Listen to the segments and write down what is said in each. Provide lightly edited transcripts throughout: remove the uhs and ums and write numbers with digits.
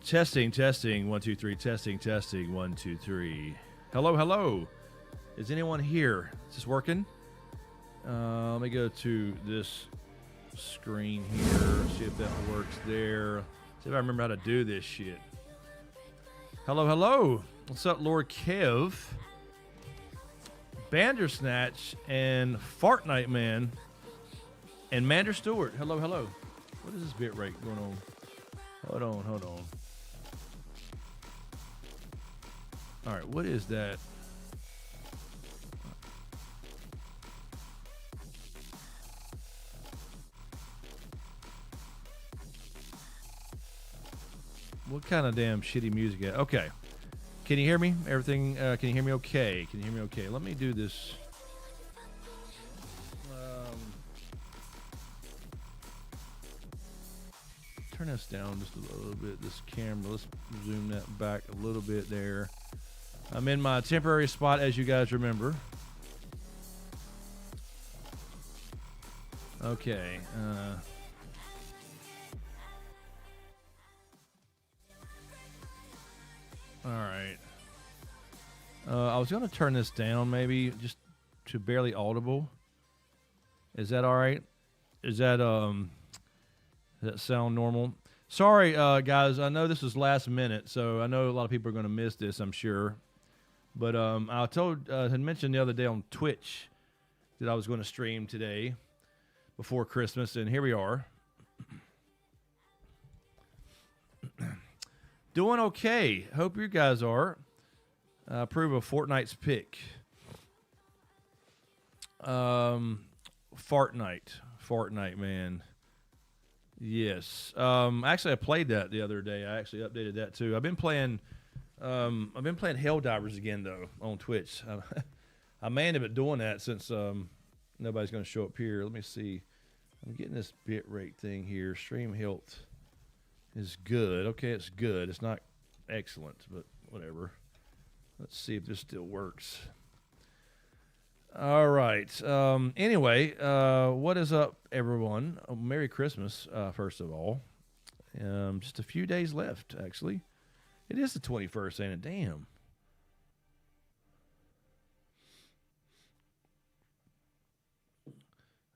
Testing, testing, 1, 2, 3, testing, testing, 1, 2, 3. Hello, hello. Is anyone here? Is this working? Let me go to this screen here, see if that works there. See if I remember how to do this shit. Hello, hello. What's up, Lord Kev? Bandersnatch and Fartnight Man and Mander Stewart. Hello, hello. What is this bit rate going on? Hold on. All right, what is that? What kind of damn shitty music? Okay. Can you hear me? Everything, can you hear me okay? Can you hear me okay? Let me do this. Turn this down just a little bit, this camera. Let's zoom that back a little bit there. I'm in my temporary spot, as you guys remember. Okay. All right. I was going to turn this down maybe just to barely audible. Is that all right? Does that sound normal? Sorry, guys. I know this is last minute, so I know a lot of people are going to miss this, I'm sure. But I had mentioned the other day on Twitch that I was going to stream today before Christmas, and here we are. Doing okay. Hope you guys are. Approve of Fortnite's pick. Fortnite, man. Yes. Actually, I played that the other day. I actually updated that too. I've been playing Helldivers again though on Twitch. I may end up doing that since nobody's going to show up here. Let me see. I'm getting this bitrate thing here. Stream health is good. Okay, it's good. It's not excellent, but whatever. Let's see if this still works. All right. Anyway, what is up, everyone? Merry Christmas, first of all. Just a few days left, actually. It is the 21st, ain't it? Damn.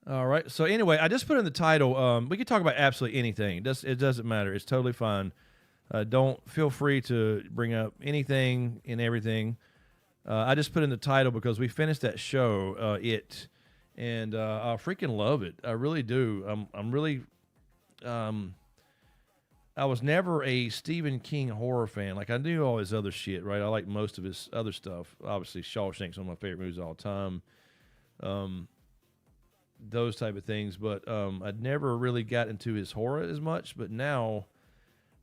All right. So anyway, I just put in the title. We can talk about absolutely anything. It doesn't matter. It's totally fine. Don't feel free to bring up anything and everything. I just put in the title because we finished that show, It, and I freaking love it. I really do. I'm really. I was never a Stephen King horror fan. Like, I knew all his other shit, right? I like most of his other stuff. Obviously, Shawshank's one of my favorite movies of all time. Those type of things, but I'd never really got into his horror as much. But now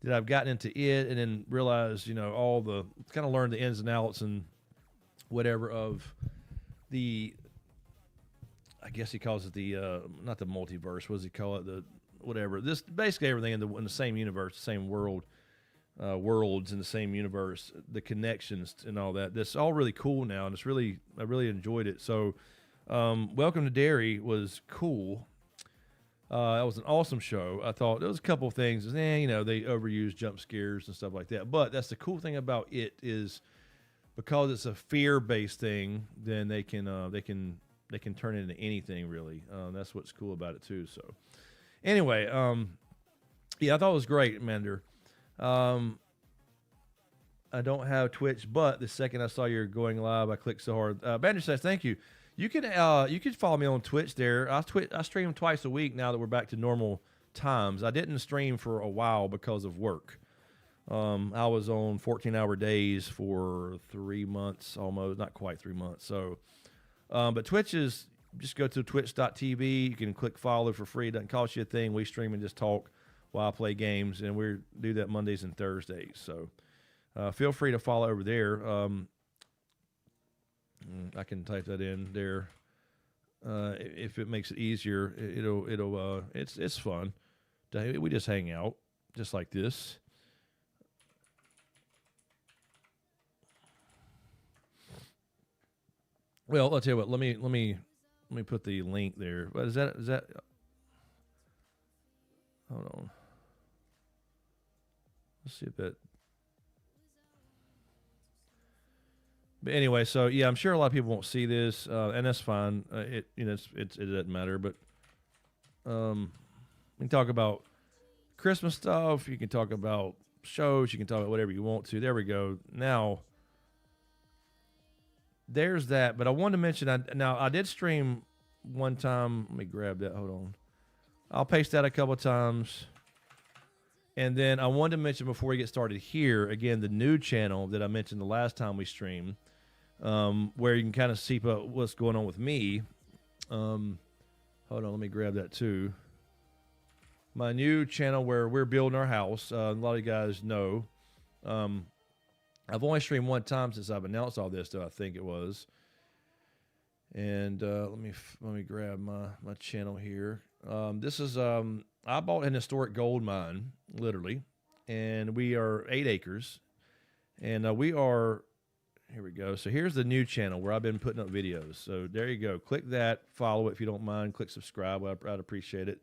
that I've gotten into it and then realized, all the kind of learned the ins and outs and whatever of the, I guess he calls it the not the multiverse. What does he call it? The whatever. This basically everything in the same universe, the same world, worlds in the same universe, the connections and all that. That's all really cool now, and I really enjoyed it. So. Welcome to Derry was cool. That was an awesome show. I thought there was a couple of things. They overuse jump scares and stuff like that. But that's the cool thing about it is because it's a fear-based thing, then they can turn it into anything really. That's what's cool about it too. So anyway, yeah, I thought it was great, Mander. I don't have Twitch, but the second I saw you're going live, I clicked so hard. Mander says thank you. You can follow me on Twitch there. I stream twice a week now that we're back to normal times. I didn't stream for a while because of work. I was on 14-hour days for 3 months almost, not quite 3 months. So, but Twitch is, just go to twitch.tv. You can click follow for free. It doesn't cost you a thing. We stream and just talk while I play games, and we do that Mondays and Thursdays. So feel free to follow over there. I can type that in there. If it makes it easier, it's fun. We just hang out just like this. Well, I'll tell you what. Let me put the link there. But is that? Hold on. Let's see if that. But anyway, so yeah, I'm sure a lot of people won't see this, and that's fine. It doesn't matter. But we can talk about Christmas stuff. You can talk about shows. You can talk about whatever you want to. There we go. Now, there's that. But I wanted to mention. I did stream one time. Let me grab that. Hold on. I'll paste that a couple of times. And then I wanted to mention before we get started here, again, the new channel that I mentioned the last time we streamed, where you can kind of see what's going on with me. Hold on, let me grab that too. My new channel where we're building our house. A lot of you guys know. I've only streamed one time since I've announced all this, though, I think it was. And let me grab my channel here. This is I bought an historic gold mine, literally, and we are 8 acres, and we are. Here we go. So here's the new channel where I've been putting up videos. So there you go. Click that, follow it if you don't mind. Click subscribe. I'd appreciate it.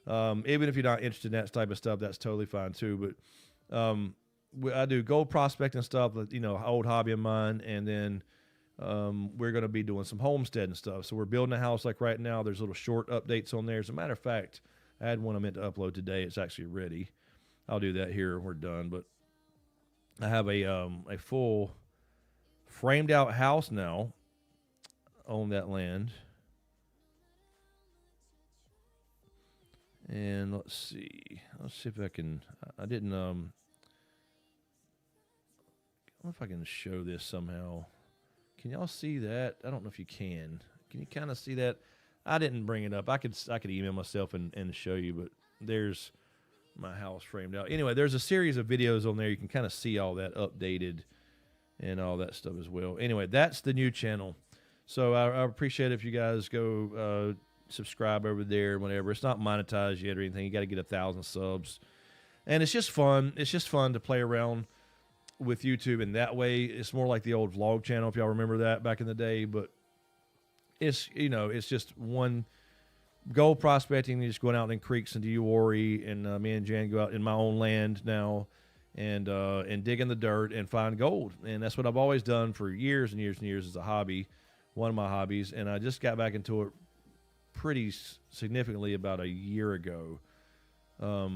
Even if you're not interested in that type of stuff, that's totally fine too. But I do gold prospecting stuff, old hobby of mine, and then we're going to be doing some homestead and stuff. So we're building a house like right now. There's little short updates on there. As a matter of fact, I had one I meant to upload today. It's actually ready. I'll do that here when we're done. But I have a full framed out house now on that land. And let's see if I can. I didn't. I don't know if I can show this somehow. Can y'all see that? I don't know if you can. Can you kind of see that? I didn't bring it up. I could email myself and show you, but there's my house framed out. Anyway, there's a series of videos on there. You can kind of see all that updated and all that stuff as well. Anyway, that's the new channel. So I appreciate it if you guys go subscribe over there, whatever. It's not monetized yet or anything. You got to get 1,000 subs. And it's just fun. It's just fun to play around with YouTube in that way. It's more like the old vlog channel, if y'all remember that back in the day. But it's just one gold prospecting. Just going out in creeks into Uwari, and me and Jan go out in my own land now and dig in the dirt and find gold. And that's what I've always done for years and years and years as a hobby, one of my hobbies. And I just got back into it pretty significantly about a year ago. Or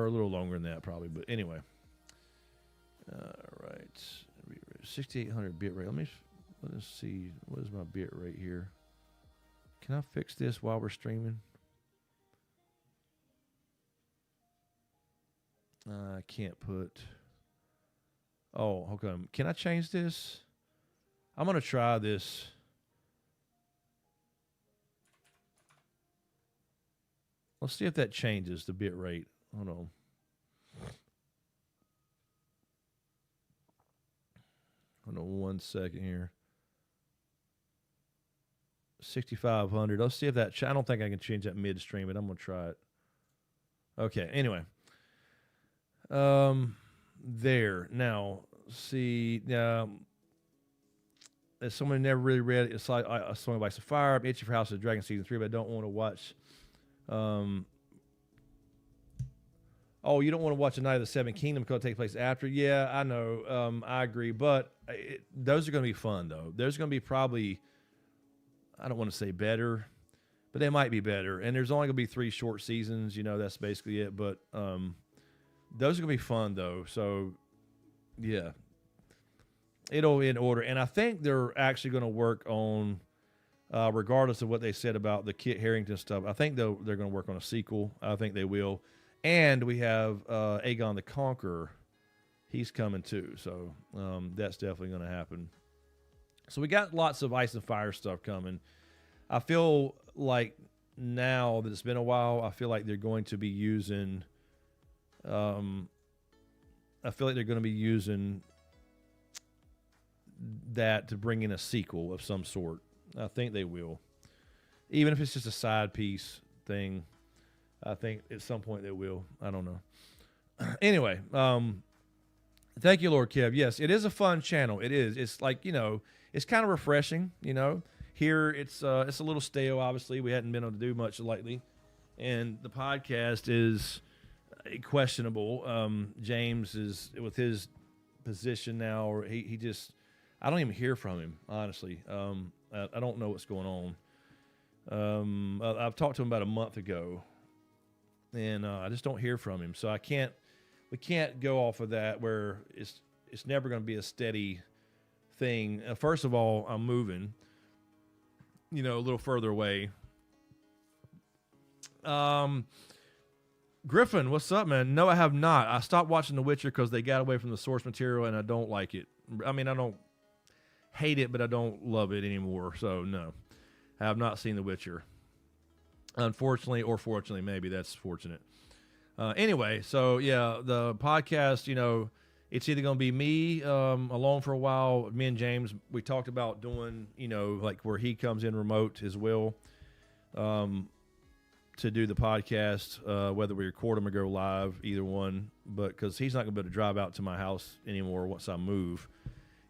a little longer than that probably. But anyway. All right. 6,800 bit rate. Let's see. What is my bit rate here? Can I fix this while we're streaming? I can't put. Oh, okay. Can I change this? I'm going to try this. Let's see if that changes the bit rate. Hold on. Hold on 1 second here. 6,500. Let's see if that. I don't think I can change that midstream, but I'm gonna try it. Okay. Anyway. There now. See. As someone never really read it, it's like a song by Sapphire. I'm itching for House of the Dragon season 3, but I don't want to watch. Oh, you don't want to watch A Night of the Seven Kingdoms because it takes place after. Yeah, I know. I agree. But those are going to be fun, though. There's going to be probably, I don't want to say better, but they might be better. And there's only going to be 3 short seasons. That's basically it. But those are going to be fun, though. So, yeah. It'll be in order. And I think they're actually going to work on, regardless of what they said about the Kit Harington stuff, I think they're going to work on a sequel. I think they will. And we have Aegon the Conqueror. He's coming too. So that's definitely going to happen. So we got lots of Ice and Fire stuff coming. I feel like now that it's been a while, I feel like they're going to be using... that to bring in a sequel of some sort. I think they will. Even if it's just a side piece thing. I think at some point they will. I don't know. Anyway, thank you, Lord Kev. Yes, it is a fun channel. It is. It's like, it's kind of refreshing, Here, it's a little stale, obviously. We hadn't been able to do much lately. And the podcast is, questionable. James is with his position now, or he just, I don't even hear from him, honestly. I don't know what's going on. I've talked to him about a month ago, and I just don't hear from him. So we can't go off of that where it's never going to be a steady thing. First of all, I'm moving, a little further away. Griffin, what's up, man? No, I have not. I stopped watching The Witcher because they got away from the source material, and I don't like it. I mean, I don't hate it, but I don't love it anymore. So, no. I have not seen The Witcher. Unfortunately, or fortunately, maybe that's fortunate. Anyway, so, yeah, the podcast, it's either going to be me alone for a while. Me and James, we talked about doing, like where he comes in remote as well. To do the podcast, whether we record them or go live, either one, but because he's not going to be able to drive out to my house anymore once I move.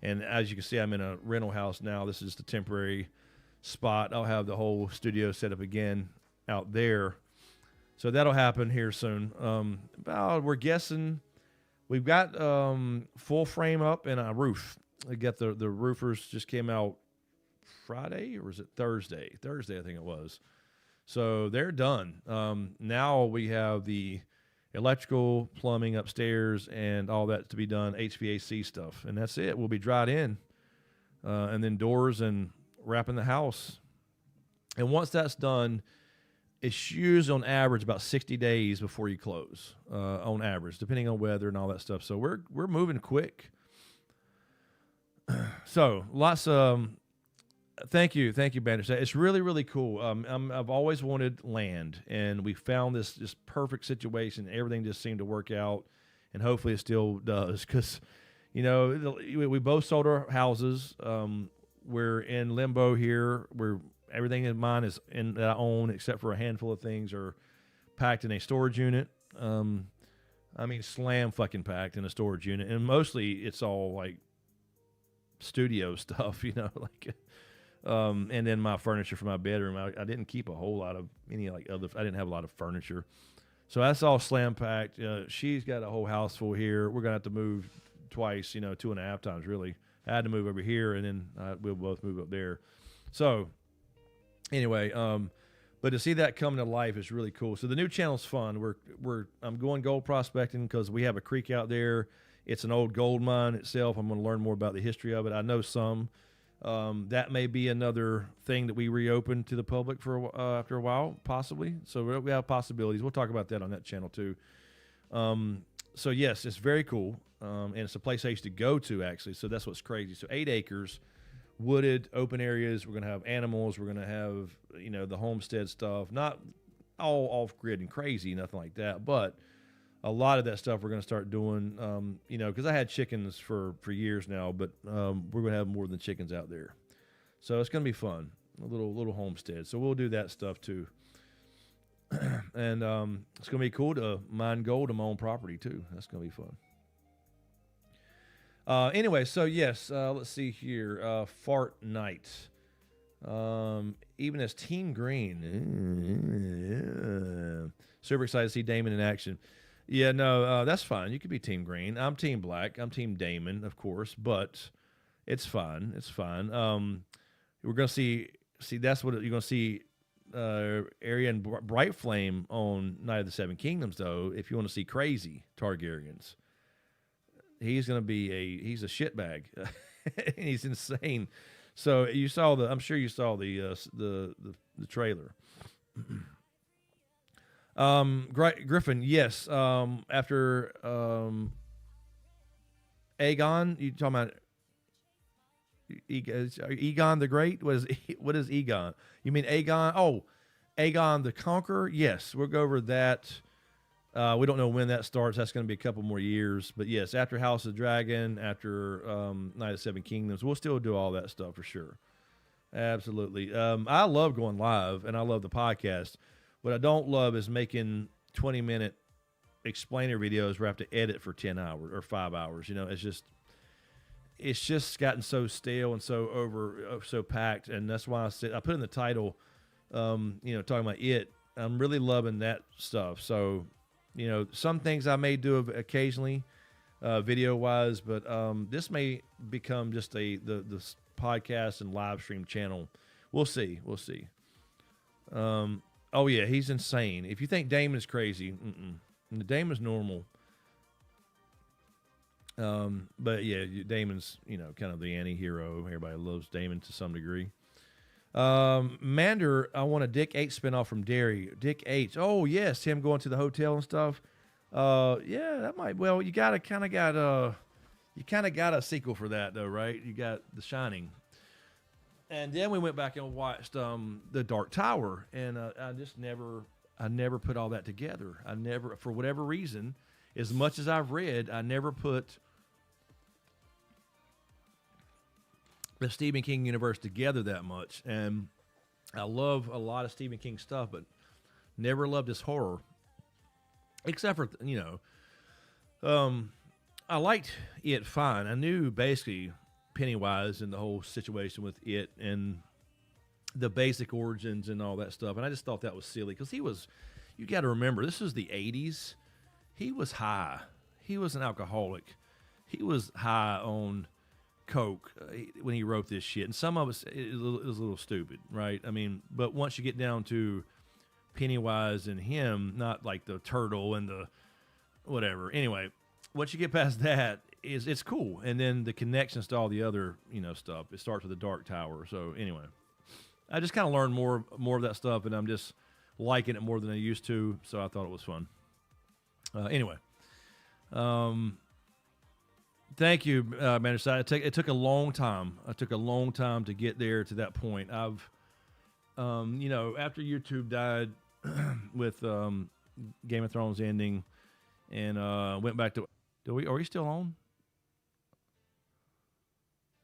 And as you can see, I'm in a rental house now. This is the temporary spot. I'll have the whole studio set up again out there. So that'll happen here soon. We're guessing we've got full frame up and a roof. I got the roofers just came out Friday, or was it Thursday? Thursday, I think it was. So they're done. Now we have the electrical, plumbing upstairs, and all that to be done, HVAC stuff. And that's it. We'll be dried in. And then doors and wrapping the house. And once that's done, it's usually on average about 60 days before you close, on average, depending on weather and all that stuff. So we're moving quick. So lots of... Thank you, Banner. It's really, really cool. I've always wanted land, and we found this just perfect situation. Everything just seemed to work out, and hopefully it still does. Because, we both sold our houses. We're in limbo here. Everything in mine is that I own, except for a handful of things, are packed in a storage unit. Slam fucking packed in a storage unit, and mostly it's all like studio stuff, like. And then my furniture for my bedroom, I didn't keep a whole lot of I didn't have a lot of furniture. So that's all slam packed. She's got a whole house full here. We're going to have to move twice, 2.5 times really. I had to move over here, and then we'll both move up there. So anyway, but to see that come to life is really cool. So the new channel's fun. I'm going gold prospecting because we have a creek out there. It's an old gold mine itself. I'm going to learn more about the history of it. I know some. That may be another thing that we reopen to the public for after a while, possibly. So we have possibilities. We'll talk about that on that channel too. So yes, it's very cool, and it's a place I used to go to actually. So that's what's crazy. So 8 acres, wooded, open areas. We're gonna have animals. We're gonna have the homestead stuff. Not all off grid and crazy, nothing like that, but a lot of that stuff we're going to start doing, because I had chickens for years now, but we're going to have more than chickens out there. So it's going to be fun, a little homestead. So we'll do that stuff too. And it's going to be cool to mine gold on my own property too. That's going to be fun. Anyway, so yes, let's see here. Fart Night. Even as Team Green. Super excited to see Damon in action. Yeah, no, that's fine. You could be Team Green. I'm Team Black. I'm Team Damon, of course, but it's fine. It's fine. We're going to see, that's what you're going to see, Arya and Bright Flame on Night of the Seven Kingdoms, though, if you want to see crazy Targaryens. He's going to be he's a shitbag. He's insane. So I'm sure you saw the trailer. Griffin, yes. After Aegon, you talking about Aegon the Great? What is Aegon? You mean Aegon? Oh, Aegon the Conqueror? Yes, we'll go over that. We don't know when that starts. That's going to be a couple more years. But yes, after House of Dragon, after Night of the Seven Kingdoms, we'll still do all that stuff for sure. Absolutely. I love going live, and I love the podcast. What I don't love is making 20-minute explainer videos where I have to edit for 10 hours or 5 hours. It's just gotten so stale and so packed, and that's why I put in the title, talking about it. I'm really loving that stuff. So You know, some things I may do occasionally, video wise, but this may become just the podcast and live stream channel. We'll see. We'll see. Oh yeah, he's insane. If you think Damon's crazy, Damon's normal. But yeah, Damon's, you know, kind of the anti-hero. Everybody loves Damon to some degree. Mander, I want a Dick H spinoff from Derry. Dick H. Oh yes, him going to the hotel and stuff. Yeah, that might. Well, you kind of got a sequel for that though, right? You got The Shining, and then we went back and watched The Dark Tower, and I never put all that together. I never, for whatever reason, as much as I've read, I never put the Stephen King universe together that much. And I love a lot of Stephen King stuff, but never loved his horror, except for, you know, I liked it fine. I knew basically Pennywise and the whole situation with it and the basic origins and all that stuff. And I just thought that was silly because you got to remember, this was the 80s. He was high. He was an alcoholic. He was high on coke when he wrote this shit. And some of us, it was a little stupid, right? I mean, but once you get down to Pennywise and him, not like the turtle and the whatever. Anyway, once you get past that, it's cool. And then the connections to all the other, you know, stuff. It starts with the Dark Tower. So anyway, I just kind of learned more of that stuff, and I'm just liking it more than I used to. So I thought it was fun. Anyway, thank you, Manager. It took a long time. It took a long time to get there to that point. I've, you know, after YouTube died with Game of Thrones ending, and went back to. Are we still on?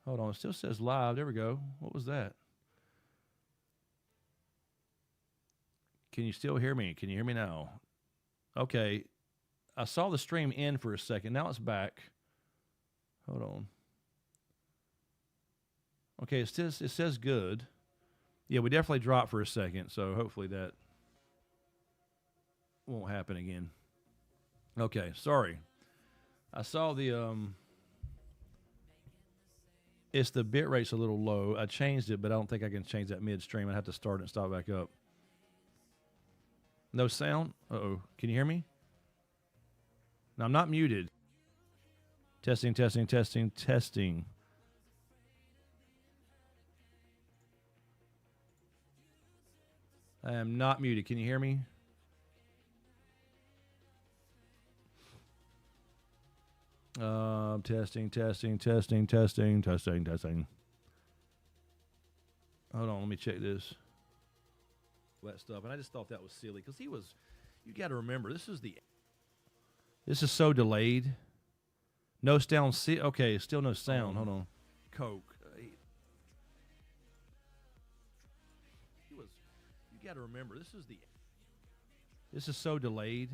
Hold on, it still says live. There we go. What was that? Can you still hear me? Can you hear me now? Okay. I saw the stream end for a second. Now it's back. Hold on. Okay, it says good. Yeah, we definitely dropped for a second, so hopefully that won't happen again. Okay, sorry. I saw the it's the bit rate's a little low. I changed it, but I don't think I can change that midstream. I have to start and start back up. No sound? Uh-oh. Can you hear me? No, I'm not muted. Testing, testing, testing, testing. I am not muted. Can you hear me? Testing, testing, testing, testing, testing, testing. Hold on, let me check this. That stuff, and I just thought that was silly because you got to remember, this is so delayed. No sound. Okay, still no sound. Hold on. Coke. You got to remember, this is so delayed.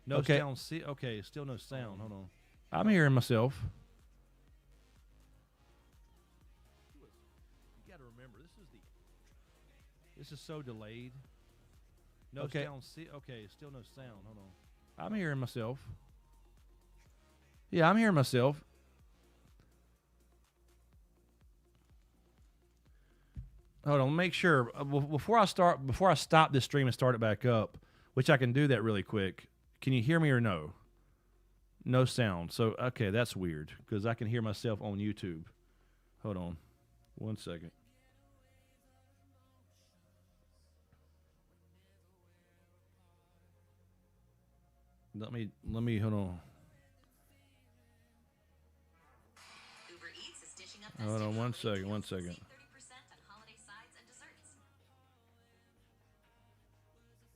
No sound. Okay, still no sound. Hold on. I'm hearing myself. You got to remember, this is so delayed. No sound. Okay, still no sound. Hold on. I'm hearing myself. Yeah, I'm hearing myself. Hold on, make sure before I stop this stream and start it back up, which I can do that really quick. Can you hear me or no? No sound. So okay, that's weird because I can hear myself on YouTube. Hold on, 1 second. Let me hold on. Hold on 1 second, 1 second.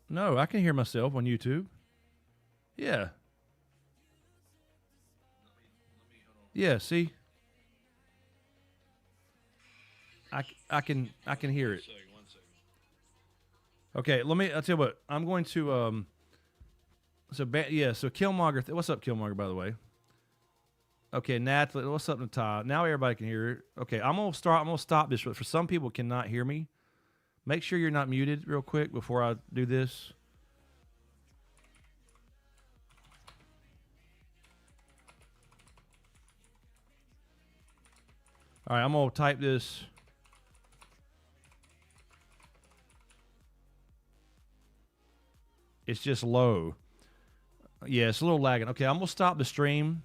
No, I can hear myself on YouTube. Yeah. Yeah, see? I can hear it. Okay, I'll tell you what. I'm going to so Killmonger, what's up, Killmonger, by the way? Okay, Natalie, what's up, Natasha? Now everybody can hear it. Okay, I'm gonna stop this. For some people cannot hear me. Make sure you're not muted real quick before I do this. All right, I'm going to type this. It's just low. Yeah, it's a little lagging. Okay, I'm going to stop the stream.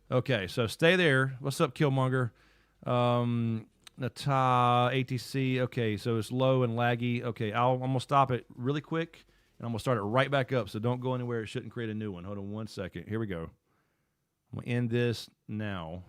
Okay, so stay there. What's up, Killmonger? Nata, ATC. Okay, so it's low and laggy. Okay, I'm going to stop it really quick, and I'm going to start it right back up, so don't go anywhere. It shouldn't create a new one. Hold on 1 second. Here we go. I'm going to end this now.